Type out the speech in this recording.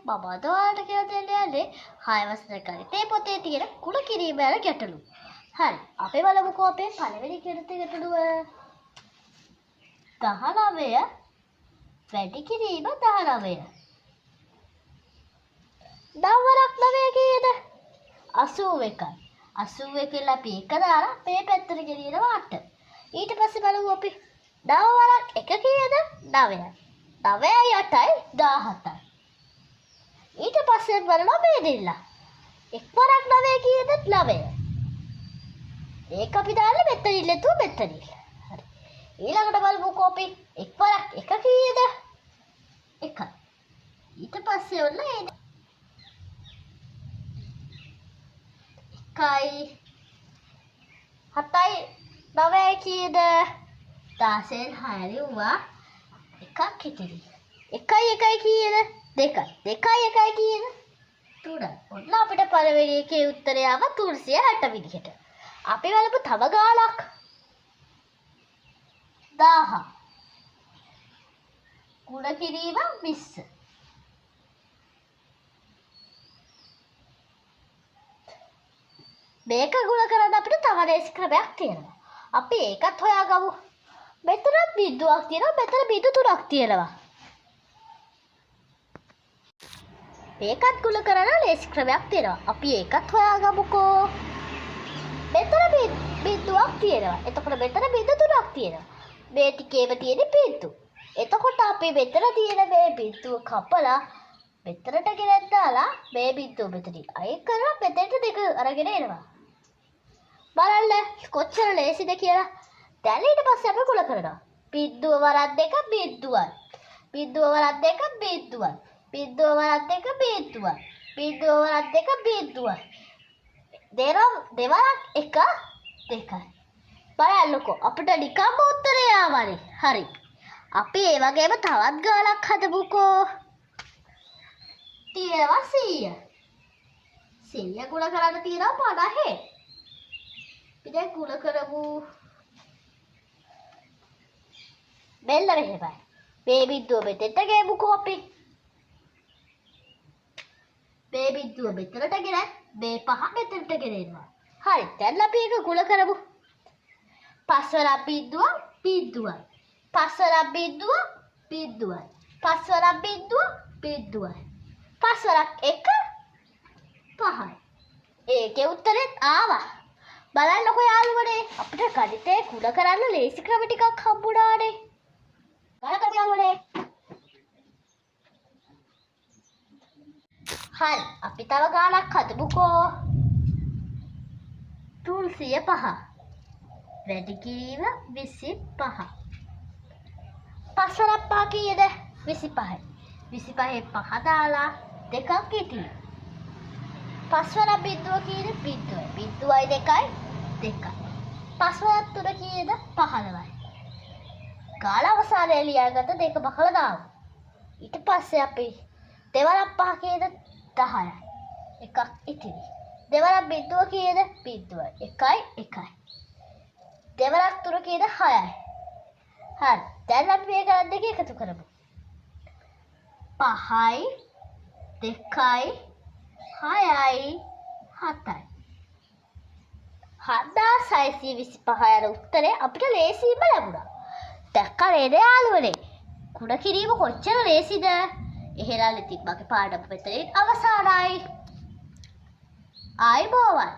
මම අද ඔයාලට කියලා දෙන්න යන්නේ 6 වසර ගණිතේ පොතේ තියෙන කුණ කිරීම යන ගැටලු. හරි. අපි බලමුකෝ අපේ පළවෙනි ගැටලුව. 19 වැඩි කිරීම 19. දවරක් 9 කීයද? 81යි. 81 කියලා අපි එක දාලා මේ පැත්තට ගෙනියනවා 8. ඊට පස්සේ බලමු අපි දවරක් 1 කීයද? 9යි. 9යි 8යි 17යි. ඊට පස්සේ බලනවා මේ දෙල්ල. එක්වරක් 9 කීයද? 9යි. ඒක අපි දාලා මෙතන ඉල්ලතු මෙතන. හරි. ඊළඟට බලමුකෝ අපි එක්වරක් 1 කීයද? 1යි. ඊට පස්සේ ඔන්න ඒ 1යි 7යි 9යි කීයද? 16න් 6 ලිව්වා. එකක් ඉතිරි. 1යි 1යි කීයද? 2යි. 2යි 1යි කීයද? 3යි. ඔන්න අපිට පළවෙනි එකේ උත්තරය ආව 360 විදිහට. අපි බලමු තව ගානක්. 1000. ගුණ කිරීම 20. මේක ගුණ කරන්න අපිට තව ලේසි ක්‍රමයක් තියෙනවා. අපි ඒකත් හොයාගමු. මෙතන බිඳුවක් තියෙනවා, මෙතන බිඳු 3ක් තියෙනවා. මේකත් ගුණ කරන්න ලේසි ක්‍රමයක් තියෙනවා. අපි ඒකත් හොයාගමුකෝ. මෙතන බිඳුවක් තියෙනවා. එතකොට මෙතන බිඳු 3ක් තියෙනවා. මේ ටිකේම තියෙන බිඳු. එතකොට අපි මෙතන තියෙන මේ බිඳුව කපලා මෙතනට ගෙනත් දාලා මේ බිඳුව මෙතනින් අයින් කරලා මෙතනට දෙක අරගෙන එනවා. බලන්න කොච්චර ලේසිද කියලා. දැන් ඊට පස්සේ අපි ගුණ කරනවා. බිඳුව වරක් 2 බිඳුවයි. බිඳුව වරක් 2 බිඳුවයි. බිඳුව වරක් 2 බිඳුවයි. බිඳුව වරක් 2 බිඳුවයි. දෙවරක් 1 2යි. බලන්නකෝ අපිට නිකම්ම උත්තරය ආවනේ. හරි. අපි ඒ වගේම තවත් ගානක් හදමුකෝ. තියෙනවා 100. 100 ගුණ කරන්න තියෙනවා 50. අපි දැන් ගුණ කරමු. මෙන්න මෙහෙමයි. මේ බිඳුව මෙතෙන්ට ගේමුකෝ අපි. මේ බිඳුව මෙතනට ගෙනත් මේ 5 මෙතනට ගෙනෙනවා. හරි. දැන් අපි ඒක ගුණ කරමු. 5 වරක් බිඳුව බිඳුවයි. 5 වරක් බිඳුව බිඳුවයි. 5 වරක් බිඳුව බිඳුවයි. 5 වරක් 1 5යි. ඒකේ උත්තරෙත් ආවා. බලන්නකෝ යාළුවනේ අපිට ගණිතේ ගුණ කරන්න ලේසි ක්‍රම ටිකක් හම්බුණානේ. බලන්න යාළුවනේ. හරි අපි තව ගානක් හදමුකෝ. 305 වැඩි කිරීම 25. 5 වරක් 5 කීයද? 25යි. 25 5 දාලා දෙකක් ඉතිරි. 5 වරක් බිඳුව කීයද? බිඳුවයි. බිඳුවයි 2යි 2යි. 5 වරක් 3 කීයද? 15යි. ගාන අවසානයේ ලියාගත්ත දෙක බහලා දාමු. ඊට පස්සේ අපි දෙවරක් 5 කීයද? 10යි. එකක් ඉතිරි. දෙවරක් බිඳුව කීයද? බිඳුවයි. 1යි 1යි. දෙවරක් 3 කීයද? 6යි. හරි. දැන් අපි මේ ගණන් දෙක එකතු කරමු. 5යි 2යි 6යි 7යි. 7625 යන උත්තරේ අපිට ලේසියෙන්ම ලැබුණා. දැක්කා නේද යාළුවනේ? ගුණ කිරීම කොච්චර ලේසිද? එහෙනම් ඉතින් මගේ පාඩම මෙතනින් අවසానයි. ආයිබෝවන්.